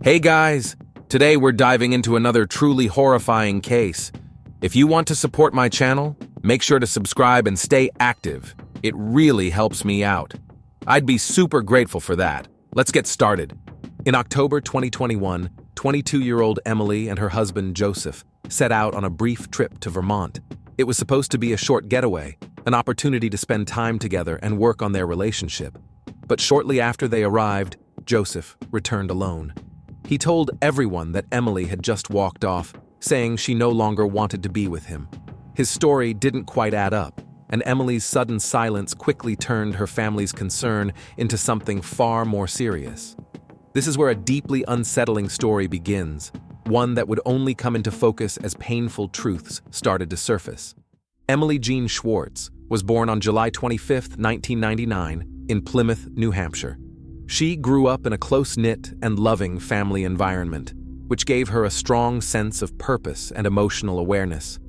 Hey guys, today we're diving into another truly horrifying case. If you want to support my channel, make sure to subscribe and stay active. It really helps me out. I'd be super grateful for that. Let's get started. In October 2021, 22-year-old Emily and her husband Joseph set out on a brief trip to Vermont. It was supposed to be a short getaway, an opportunity to spend time together and work on their relationship. But shortly after they arrived, Joseph returned alone. He told everyone that Emily had just walked off, saying she no longer wanted to be with him. His story didn't quite add up, and Emily's sudden silence quickly turned her family's concern into something far more serious. This is where a deeply unsettling story begins, one that would only come into focus as painful truths started to surface. Emily Jean Schwartz was born on July 25, 1999, in Plymouth, New Hampshire. She grew up in a close-knit and loving family environment, which gave her a strong sense of purpose and emotional awareness.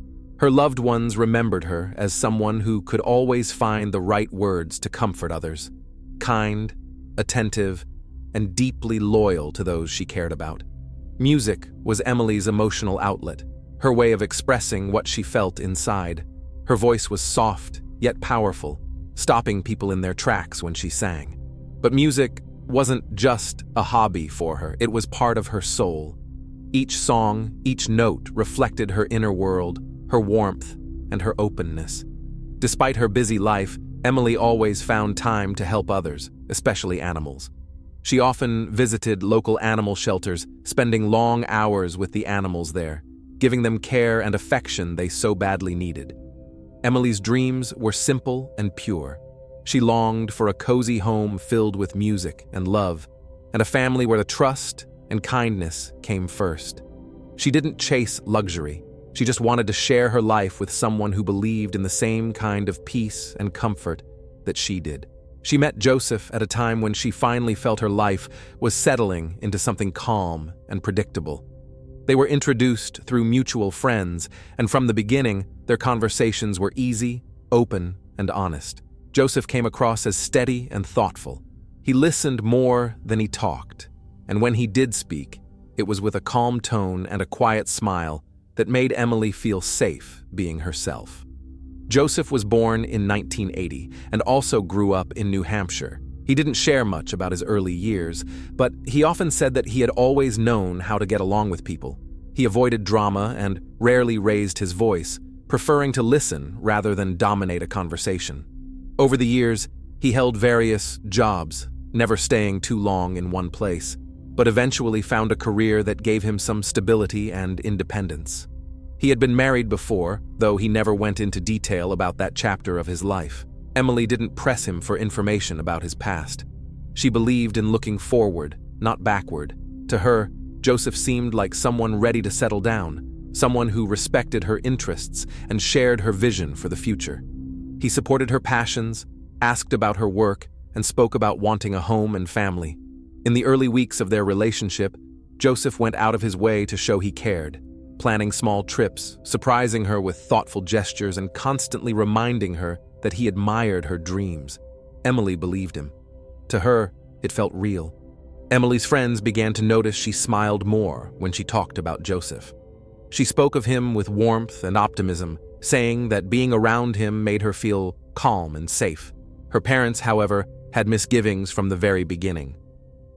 Her loved ones remembered her as someone who could always find the right words to comfort others, kind, attentive, and deeply loyal to those she cared about. Music was Emily's emotional outlet, her way of expressing what she felt inside. Her voice was soft, yet powerful, stopping people in their tracks when she sang. But music wasn't just a hobby for her, it was part of her soul. Each song, each note reflected her inner world, her warmth, and her openness. Despite her busy life, Emily always found time to help others, especially animals. She often visited local animal shelters, spending long hours with the animals there, giving them care and affection they so badly needed. Emily's dreams were simple and pure. She longed for a cozy home filled with music and love, and a family where the trust and kindness came first. She didn't chase luxury. She just wanted to share her life with someone who believed in the same kind of peace and comfort that she did. She met Joseph at a time when she finally felt her life was settling into something calm and predictable. They were introduced through mutual friends, and from the beginning, their conversations were easy, open, and honest. Joseph came across as steady and thoughtful. He listened more than he talked, and when he did speak, it was with a calm tone and a quiet smile that made Emily feel safe being herself. Joseph was born in 1980 and also grew up in New Hampshire. He didn't share much about his early years, but he often said that he had always known how to get along with people. He avoided drama and rarely raised his voice, preferring to listen rather than dominate a conversation. Over the years, he held various jobs, never staying too long in one place, but eventually found a career that gave him some stability and independence. He had been married before, though he never went into detail about that chapter of his life. Emily didn't press him for information about his past. She believed in looking forward, not backward. To her, Joseph seemed like someone ready to settle down, someone who respected her interests and shared her vision for the future. He supported her passions, asked about her work, and spoke about wanting a home and family. In the early weeks of their relationship, Joseph went out of his way to show he cared, planning small trips, surprising her with thoughtful gestures, and constantly reminding her that he admired her dreams. Emily believed him. To her, it felt real. Emily's friends began to notice she smiled more when she talked about Joseph. She spoke of him with warmth and optimism, saying that being around him made her feel calm and safe. Her parents, however, had misgivings from the very beginning.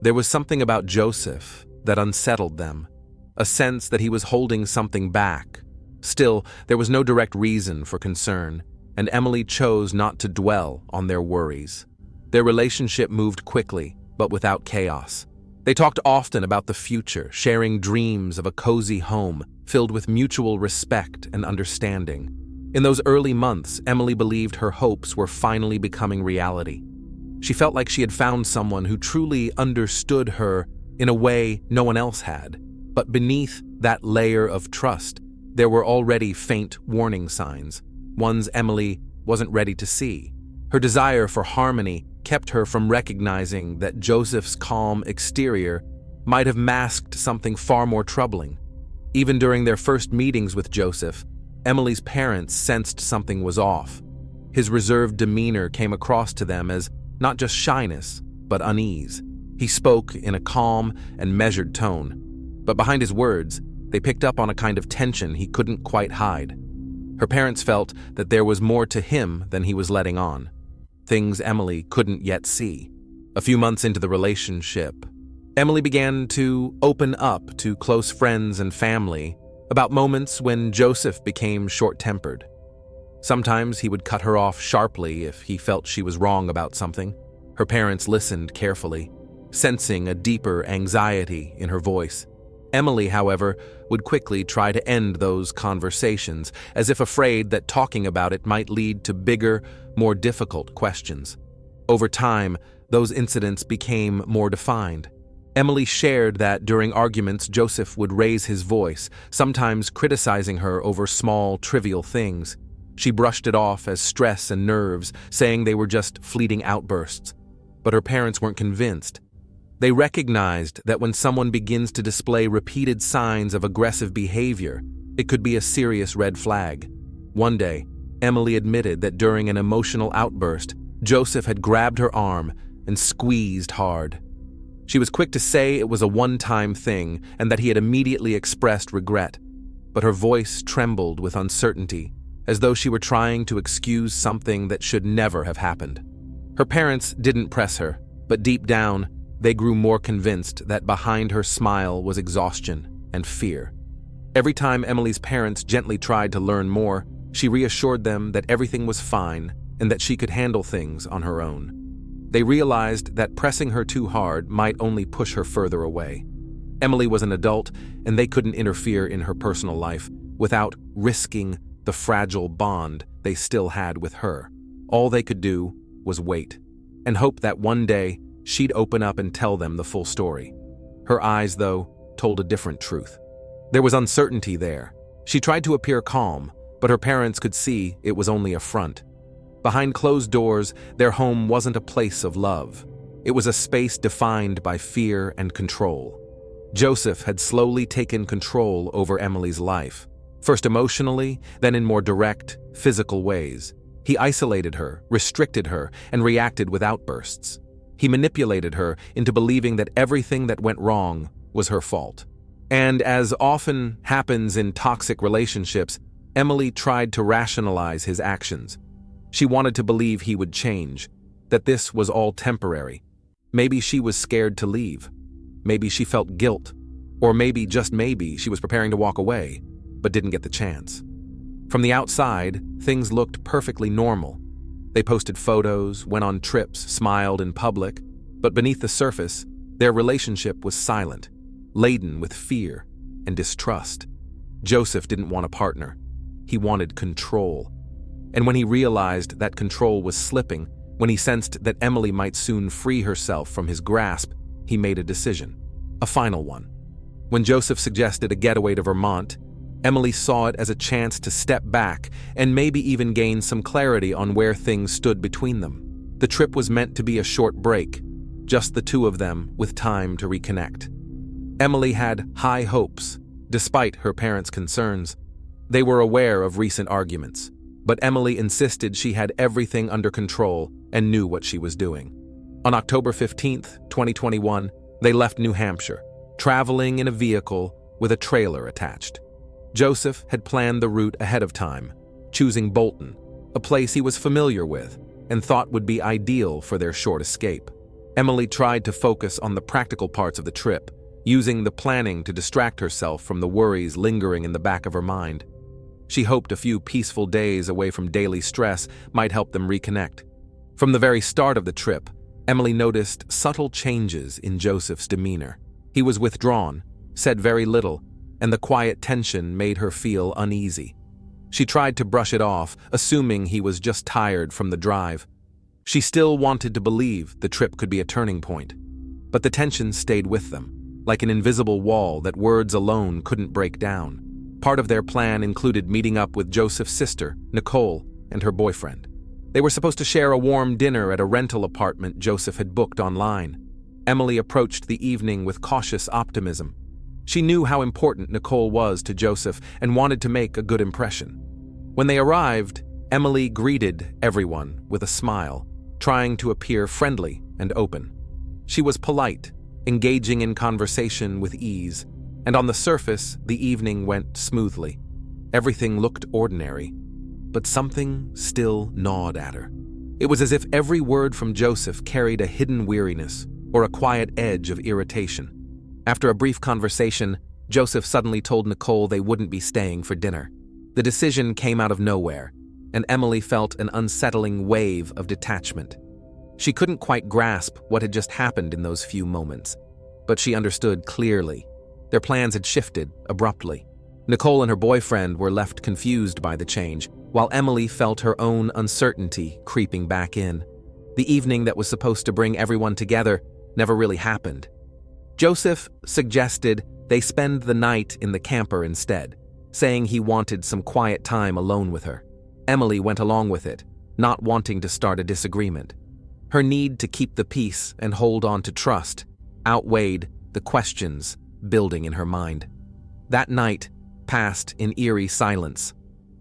There was something about Joseph that unsettled them, a sense that he was holding something back. Still, there was no direct reason for concern, and Emily chose not to dwell on their worries. Their relationship moved quickly, but without chaos. They talked often about the future, sharing dreams of a cozy home filled with mutual respect and understanding. In those early months, Emily believed her hopes were finally becoming reality. She felt like she had found someone who truly understood her in a way no one else had. But beneath that layer of trust, there were already faint warning signs, ones Emily wasn't ready to see. Her desire for harmony kept her from recognizing that Joseph's calm exterior might have masked something far more troubling. Even during their first meetings with Joseph, Emily's parents sensed something was off. His reserved demeanor came across to them as not just shyness, but unease. He spoke in a calm and measured tone, but behind his words, they picked up on a kind of tension he couldn't quite hide. Her parents felt that there was more to him than he was letting on, things Emily couldn't yet see. A few months into the relationship, Emily began to open up to close friends and family about moments when Joseph became short-tempered. Sometimes he would cut her off sharply if he felt she was wrong about something. Her parents listened carefully, sensing a deeper anxiety in her voice. Emily, however, would quickly try to end those conversations, as if afraid that talking about it might lead to bigger, more difficult questions. Over time, those incidents became more defined. Emily shared that during arguments, Joseph would raise his voice, sometimes criticizing her over small, trivial things. She brushed it off as stress and nerves, saying they were just fleeting outbursts. But her parents weren't convinced. They recognized that when someone begins to display repeated signs of aggressive behavior, it could be a serious red flag. One day, Emily admitted that during an emotional outburst, Joseph had grabbed her arm and squeezed hard. She was quick to say it was a one-time thing and that he had immediately expressed regret, but her voice trembled with uncertainty, as though she were trying to excuse something that should never have happened. Her parents didn't press her, but deep down, they grew more convinced that behind her smile was exhaustion and fear. Every time Emily's parents gently tried to learn more, she reassured them that everything was fine and that she could handle things on her own. They realized that pressing her too hard might only push her further away. Emily was an adult, and they couldn't interfere in her personal life without risking the fragile bond they still had with her. All they could do was wait, and hope that one day she'd open up and tell them the full story. Her eyes, though, told a different truth. There was uncertainty there. She tried to appear calm, but her parents could see it was only a front. Behind closed doors, their home wasn't a place of love. It was a space defined by fear and control. Joseph had slowly taken control over Emily's life, first emotionally, then in more direct, physical ways. He isolated her, restricted her, and reacted with outbursts. He manipulated her into believing that everything that went wrong was her fault. And as often happens in toxic relationships, Emily tried to rationalize his actions. She wanted to believe he would change, that this was all temporary. Maybe she was scared to leave. Maybe she felt guilt. Or maybe, just maybe, she was preparing to walk away, but didn't get the chance. From the outside, things looked perfectly normal. They posted photos, went on trips, smiled in public, but beneath the surface, their relationship was silent, laden with fear and distrust. Joseph didn't want a partner. He wanted control. And when he realized that control was slipping, when he sensed that Emily might soon free herself from his grasp, he made a decision, a final one. When Joseph suggested a getaway to Vermont, Emily saw it as a chance to step back and maybe even gain some clarity on where things stood between them. The trip was meant to be a short break, just the two of them with time to reconnect. Emily had high hopes, despite her parents' concerns. They were aware of recent arguments, but Emily insisted she had everything under control and knew what she was doing. On October 15th, 2021, they left New Hampshire, traveling in a vehicle with a trailer attached. Joseph had planned the route ahead of time, choosing Bolton, a place he was familiar with and thought would be ideal for their short escape. Emily tried to focus on the practical parts of the trip, using the planning to distract herself from the worries lingering in the back of her mind. She hoped a few peaceful days away from daily stress might help them reconnect. From the very start of the trip, Emily noticed subtle changes in Joseph's demeanor. He was withdrawn, said very little, and the quiet tension made her feel uneasy. She tried to brush it off, assuming he was just tired from the drive. She still wanted to believe the trip could be a turning point, but the tension stayed with them, like an invisible wall that words alone couldn't break down. Part of their plan included meeting up with Joseph's sister, Nicole, and her boyfriend. They were supposed to share a warm dinner at a rental apartment Joseph had booked online. Emily approached the evening with cautious optimism. She knew how important Nicole was to Joseph and wanted to make a good impression. When they arrived, Emily greeted everyone with a smile, trying to appear friendly and open. She was polite, engaging in conversation with ease, and on the surface, the evening went smoothly. Everything looked ordinary, but something still gnawed at her. It was as if every word from Joseph carried a hidden weariness or a quiet edge of irritation. After a brief conversation, Joseph suddenly told Nicole they wouldn't be staying for dinner. The decision came out of nowhere, and Emily felt an unsettling wave of detachment. She couldn't quite grasp what had just happened in those few moments, but she understood clearly. Their plans had shifted abruptly. Nicole and her boyfriend were left confused by the change, while Emily felt her own uncertainty creeping back in. The evening that was supposed to bring everyone together never really happened. Joseph suggested they spend the night in the camper instead, saying he wanted some quiet time alone with her. Emily went along with it, not wanting to start a disagreement. Her need to keep the peace and hold on to trust outweighed the questions building in her mind. That night passed in eerie silence.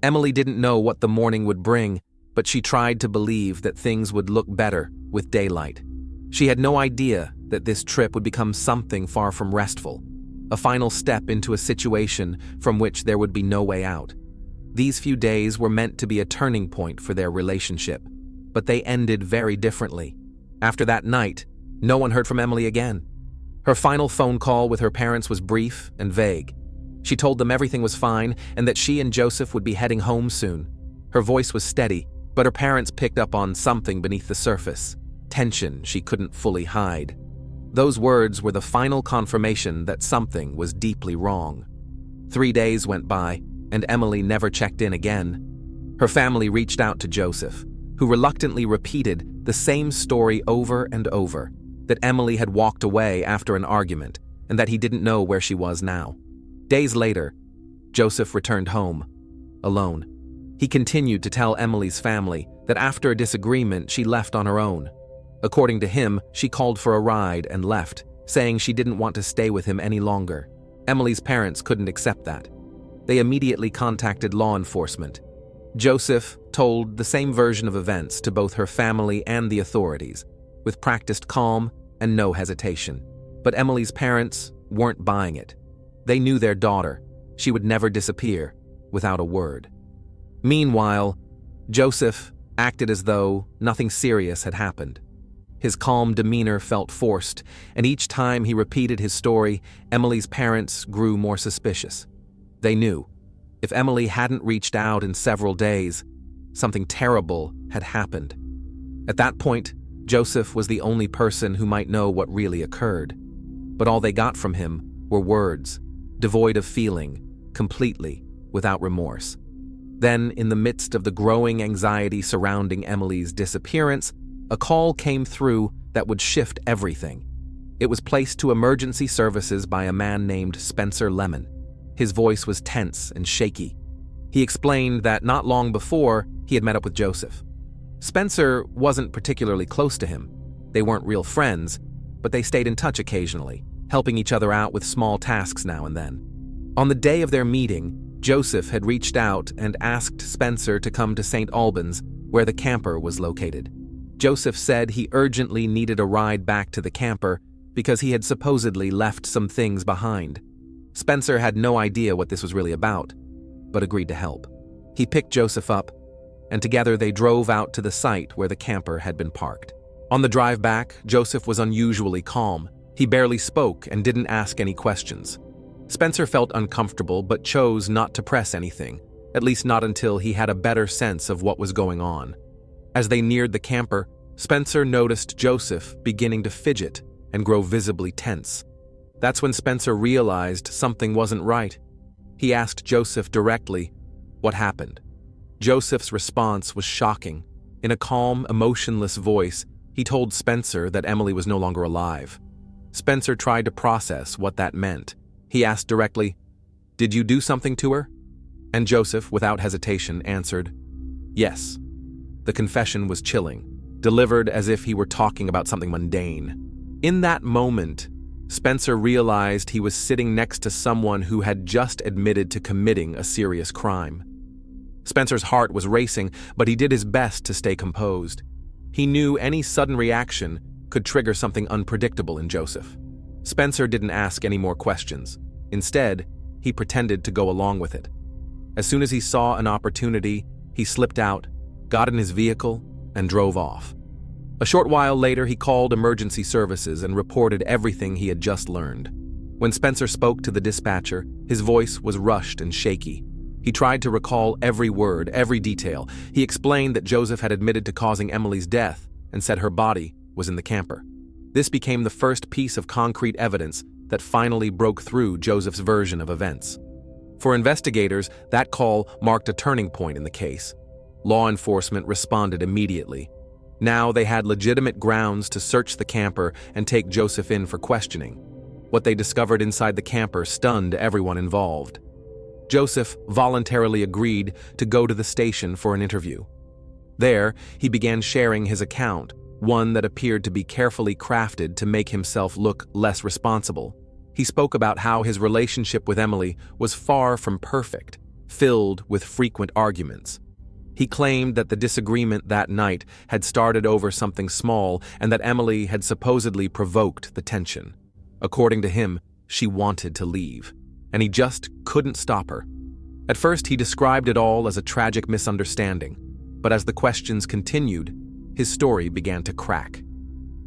Emily didn't know what the morning would bring, but she tried to believe that things would look better with daylight. She had no idea that this trip would become something far from restful, a final step into a situation from which there would be no way out. These few days were meant to be a turning point for their relationship, but they ended very differently. After that night, no one heard from Emily again. Her final phone call with her parents was brief and vague. She told them everything was fine and that she and Joseph would be heading home soon. Her voice was steady, but her parents picked up on something beneath the surface, tension she couldn't fully hide. Those words were the final confirmation that something was deeply wrong. 3 days went by, and Emily never checked in again. Her family reached out to Joseph, who reluctantly repeated the same story over and over, that Emily had walked away after an argument and that he didn't know where she was now. Days later, Joseph returned home, alone. He continued to tell Emily's family that after a disagreement, she left on her own. According to him, she called for a ride and left, saying she didn't want to stay with him any longer. Emily's parents couldn't accept that. They immediately contacted law enforcement. Joseph told the same version of events to both her family and the authorities, with practiced calm and no hesitation. But Emily's parents weren't buying it. They knew their daughter. She would never disappear without a word. Meanwhile, Joseph acted as though nothing serious had happened. His calm demeanor felt forced, and each time he repeated his story, Emily's parents grew more suspicious. They knew, if Emily hadn't reached out in several days, something terrible had happened. At that point, Joseph was the only person who might know what really occurred. But all they got from him were words, devoid of feeling, completely without remorse. Then, in the midst of the growing anxiety surrounding Emily's disappearance, a call came through that would shift everything. It was placed to emergency services by a man named Spencer Lemon. His voice was tense and shaky. He explained that not long before, he had met up with Joseph. Spencer wasn't particularly close to him. They weren't real friends, but they stayed in touch occasionally, helping each other out with small tasks now and then. On the day of their meeting, Joseph had reached out and asked Spencer to come to St. Albans, where the camper was located. Joseph said he urgently needed a ride back to the camper because he had supposedly left some things behind. Spencer had no idea what this was really about, but agreed to help. He picked Joseph up, and together they drove out to the site where the camper had been parked. On the drive back, Joseph was unusually calm. He barely spoke and didn't ask any questions. Spencer felt uncomfortable but chose not to press anything, at least not until he had a better sense of what was going on. As they neared the camper, Spencer noticed Joseph beginning to fidget and grow visibly tense. That's when Spencer realized something wasn't right. He asked Joseph directly, "What happened?" Joseph's response was shocking. In a calm, emotionless voice, he told Spencer that Emily was no longer alive. Spencer tried to process what that meant. He asked directly, "Did you do something to her?" And Joseph, without hesitation, answered, "Yes." The confession was chilling, delivered as if he were talking about something mundane. In that moment, Spencer realized he was sitting next to someone who had just admitted to committing a serious crime. Spencer's heart was racing, but he did his best to stay composed. He knew any sudden reaction could trigger something unpredictable in Joseph. Spencer didn't ask any more questions. Instead, he pretended to go along with it. As soon as he saw an opportunity, he slipped out, got in his vehicle, and drove off. A short while later, he called emergency services and reported everything he had just learned. When Spencer spoke to the dispatcher, his voice was rushed and shaky. He tried to recall every word, every detail. He explained that Joseph had admitted to causing Emily's death and said her body was in the camper. This became the first piece of concrete evidence that finally broke through Joseph's version of events. For investigators, that call marked a turning point in the case. Law enforcement responded immediately. Now they had legitimate grounds to search the camper and take Joseph in for questioning. What they discovered inside the camper stunned everyone involved. Joseph voluntarily agreed to go to the station for an interview. There, he began sharing his account, one that appeared to be carefully crafted to make himself look less responsible. He spoke about how his relationship with Emily was far from perfect, filled with frequent arguments. He claimed that the disagreement that night had started over something small and that Emily had supposedly provoked the tension. According to him, she wanted to leave, and he just couldn't stop her. At first, he described it all as a tragic misunderstanding, but as the questions continued, his story began to crack.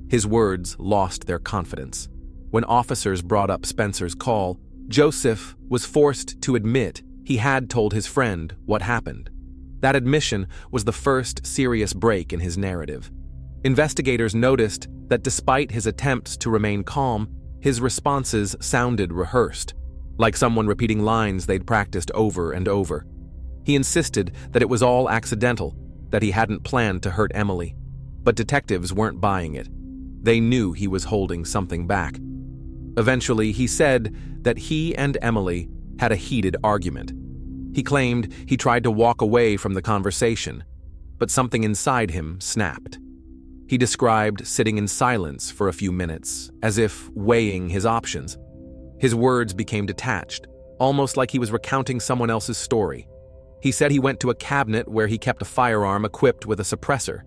His words lost their confidence. When officers brought up Spencer's call, Joseph was forced to admit he had told his friend what happened. That admission was the first serious break in his narrative. Investigators noticed that despite his attempts to remain calm, his responses sounded rehearsed, like someone repeating lines they'd practiced over and over. He insisted that it was all accidental, that he hadn't planned to hurt Emily. But detectives weren't buying it. They knew he was holding something back. Eventually, he said that he and Emily had a heated argument. He claimed he tried to walk away from the conversation, but something inside him snapped. He described sitting in silence for a few minutes, as if weighing his options. His words became detached, almost like he was recounting someone else's story. He said he went to a cabinet where he kept a firearm equipped with a suppressor.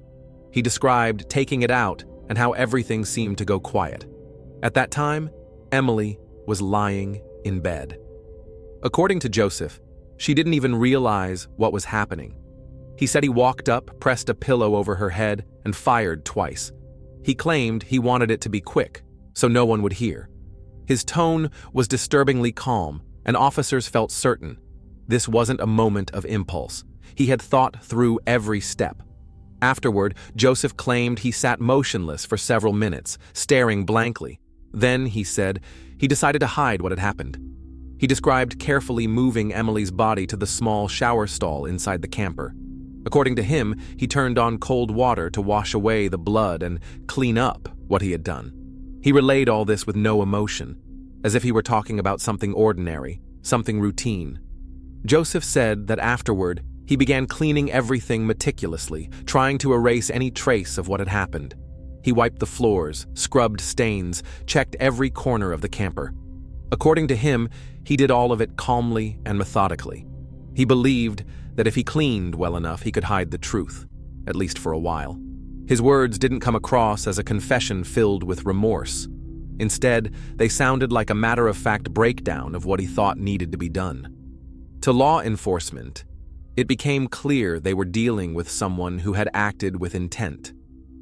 He described taking it out and how everything seemed to go quiet. At that time, Emily was lying in bed. According to Joseph, she didn't even realize what was happening. He said he walked up, pressed a pillow over her head, and fired twice. He claimed he wanted it to be quick, so no one would hear. His tone was disturbingly calm, and officers felt certain this wasn't a moment of impulse. He had thought through every step. Afterward, Joseph claimed he sat motionless for several minutes, staring blankly. Then, he said, he decided to hide what had happened. He described carefully moving Emily's body to the small shower stall inside the camper. According to him, he turned on cold water to wash away the blood and clean up what he had done. He relayed all this with no emotion, as if he were talking about something ordinary, something routine. Joseph said that afterward, he began cleaning everything meticulously, trying to erase any trace of what had happened. He wiped the floors, scrubbed stains, checked every corner of the camper. According to him, he did all of it calmly and methodically. He believed that if he cleaned well enough, he could hide the truth, at least for a while. His words didn't come across as a confession filled with remorse. Instead, they sounded like a matter-of-fact breakdown of what he thought needed to be done. To law enforcement, it became clear they were dealing with someone who had acted with intent,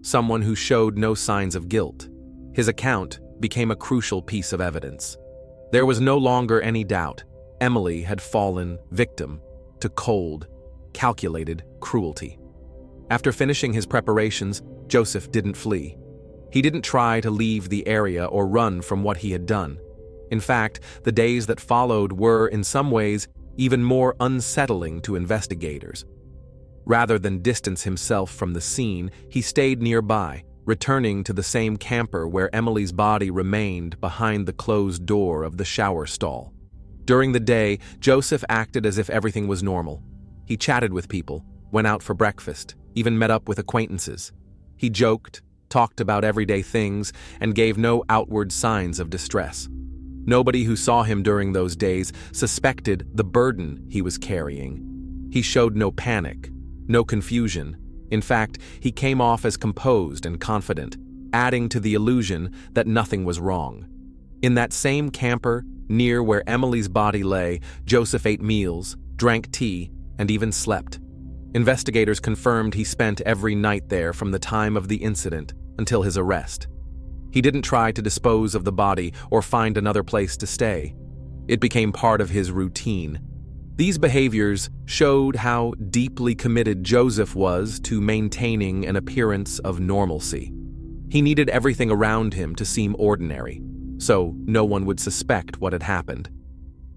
someone who showed no signs of guilt. His account became a crucial piece of evidence. There was no longer any doubt. Emily had fallen victim to cold, calculated cruelty. After finishing his preparations, Joseph didn't flee. He didn't try to leave the area or run from what he had done. In fact, the days that followed were, in some ways, even more unsettling to investigators. Rather than distance himself from the scene, he stayed nearby, returning to the same camper where Emily's body remained behind the closed door of the shower stall. During the day, Joseph acted as if everything was normal. He chatted with people, went out for breakfast, even met up with acquaintances. He joked, talked about everyday things, and gave no outward signs of distress. Nobody who saw him during those days suspected the burden he was carrying. He showed no panic, no confusion. In fact, he came off as composed and confident, adding to the illusion that nothing was wrong. In that same camper, near where Emily's body lay, Joseph ate meals, drank tea, and even slept. Investigators confirmed he spent every night there from the time of the incident until his arrest. He didn't try to dispose of the body or find another place to stay. It became part of his routine. These behaviors showed how deeply committed Joseph was to maintaining an appearance of normalcy. He needed everything around him to seem ordinary, so no one would suspect what had happened.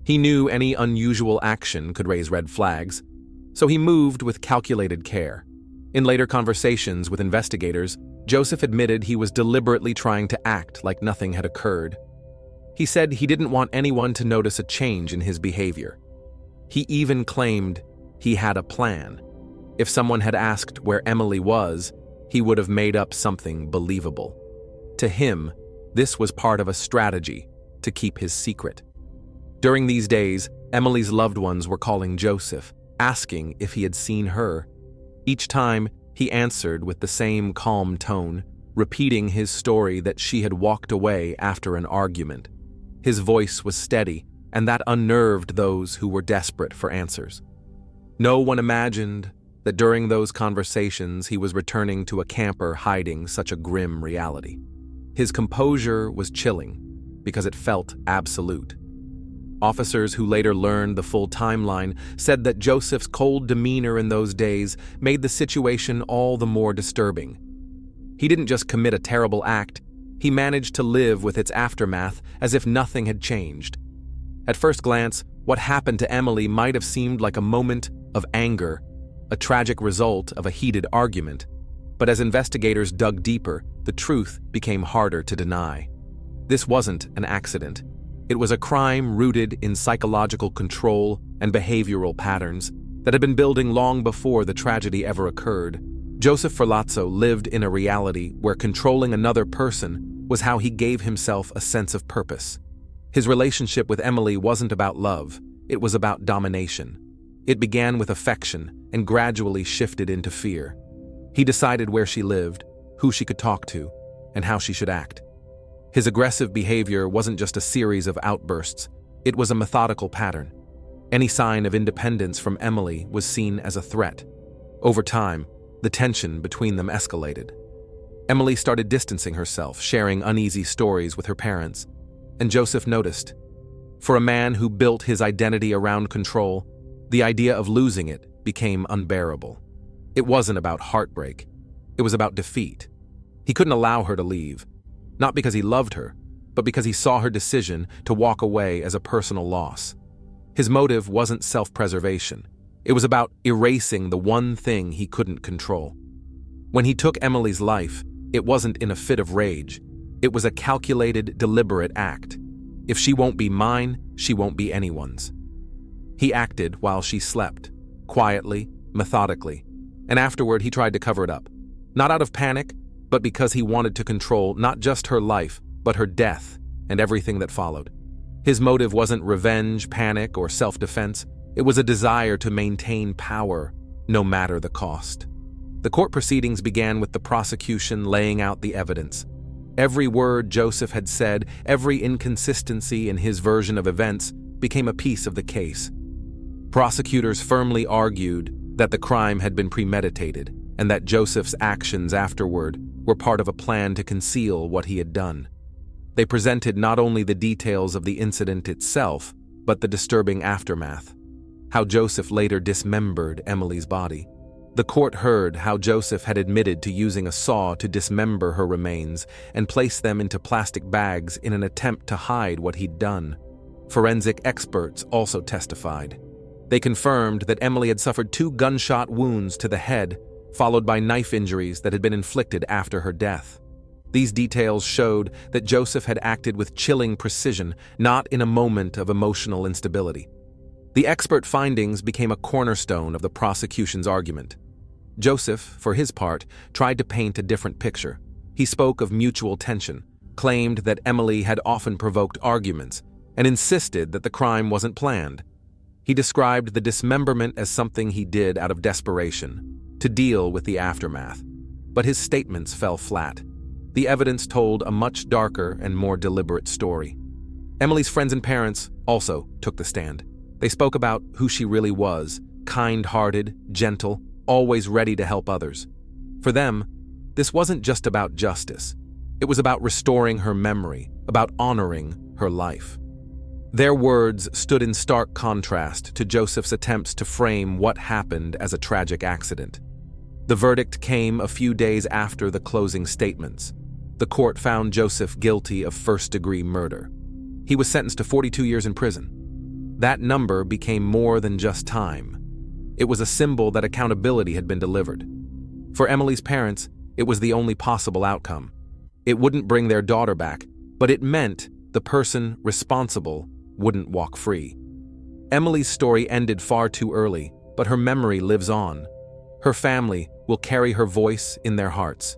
He knew any unusual action could raise red flags, so he moved with calculated care. In later conversations with investigators, Joseph admitted he was deliberately trying to act like nothing had occurred. He said he didn't want anyone to notice a change in his behavior. He even claimed he had a plan. If someone had asked where Emily was, he would have made up something believable. To him, this was part of a strategy to keep his secret. During these days, Emily's loved ones were calling Joseph, asking if he had seen her. Each time, he answered with the same calm tone, repeating his story that she had walked away after an argument. His voice was steady, and that unnerved those who were desperate for answers. No one imagined that during those conversations he was returning to a camper hiding such a grim reality. His composure was chilling because it felt absolute. Officers who later learned the full timeline said that Joseph's cold demeanor in those days made the situation all the more disturbing. He didn't just commit a terrible act, he managed to live with its aftermath as if nothing had changed. At first glance, what happened to Emily might have seemed like a moment of anger, a tragic result of a heated argument. But as investigators dug deeper, the truth became harder to deny. This wasn't an accident. It was a crime rooted in psychological control and behavioral patterns that had been building long before the tragedy ever occurred. Joseph Ferlazzo lived in a reality where controlling another person was how he gave himself a sense of purpose. His relationship with Emily wasn't about love, it was about domination. It began with affection and gradually shifted into fear. He decided where she lived, who she could talk to, and how she should act. His aggressive behavior wasn't just a series of outbursts, it was a methodical pattern. Any sign of independence from Emily was seen as a threat. Over time, the tension between them escalated. Emily started distancing herself, sharing uneasy stories with her parents, and Joseph noticed. For a man who built his identity around control, the idea of losing it became unbearable. It wasn't about heartbreak, it was about defeat. He couldn't allow her to leave, not because he loved her, but because he saw her decision to walk away as a personal loss. His motive wasn't self-preservation. It was about erasing the one thing he couldn't control. When he took Emily's life, it wasn't in a fit of rage. It was a calculated, deliberate act. If she won't be mine, she won't be anyone's. He acted while she slept, quietly, methodically, and afterward he tried to cover it up. Not out of panic, but because he wanted to control not just her life, but her death and everything that followed. His motive wasn't revenge, panic, or self-defense. It was a desire to maintain power, no matter the cost. The court proceedings began with the prosecution laying out the evidence. Every word Joseph had said, every inconsistency in his version of events, became a piece of the case. Prosecutors firmly argued that the crime had been premeditated and that Joseph's actions afterward were part of a plan to conceal what he had done. They presented not only the details of the incident itself, but the disturbing aftermath, how Joseph later dismembered Emily's body. The court heard how Joseph had admitted to using a saw to dismember her remains and place them into plastic bags in an attempt to hide what he'd done. Forensic experts also testified. They confirmed that Emily had suffered 2 gunshot wounds to the head, followed by knife injuries that had been inflicted after her death. These details showed that Joseph had acted with chilling precision, not in a moment of emotional instability. The expert findings became a cornerstone of the prosecution's argument. Joseph, for his part, tried to paint a different picture. He spoke of mutual tension, claimed that Emily had often provoked arguments, and insisted that the crime wasn't planned. He described the dismemberment as something he did out of desperation, to deal with the aftermath. But his statements fell flat. The evidence told a much darker and more deliberate story. Emily's friends and parents also took the stand. They spoke about who she really was, kind-hearted, gentle, always ready to help others. For them, this wasn't just about justice. It was about restoring her memory, about honoring her life. Their words stood in stark contrast to Joseph's attempts to frame what happened as a tragic accident. The verdict came a few days after the closing statements. The court found Joseph guilty of first-degree murder. He was sentenced to 42 years in prison. That number became more than just time. It was a symbol that accountability had been delivered. For Emily's parents, it was the only possible outcome. It wouldn't bring their daughter back, but it meant the person responsible wouldn't walk free. Emily's story ended far too early, but her memory lives on. Her family will carry her voice in their hearts.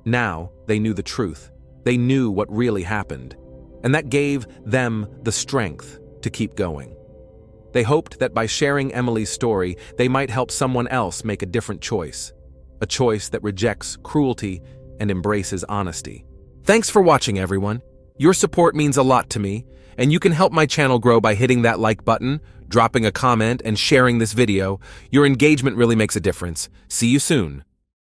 Now they knew the truth. They knew what really happened, and that gave them the strength to keep going. They hoped that by sharing Emily's story, they might help someone else make a different choice, a choice that rejects cruelty and embraces honesty. Thanks for watching, everyone. Your support means a lot to me, and you can help my channel grow by hitting that like button, dropping a comment, and sharing this video. Your engagement really makes a difference. See you soon.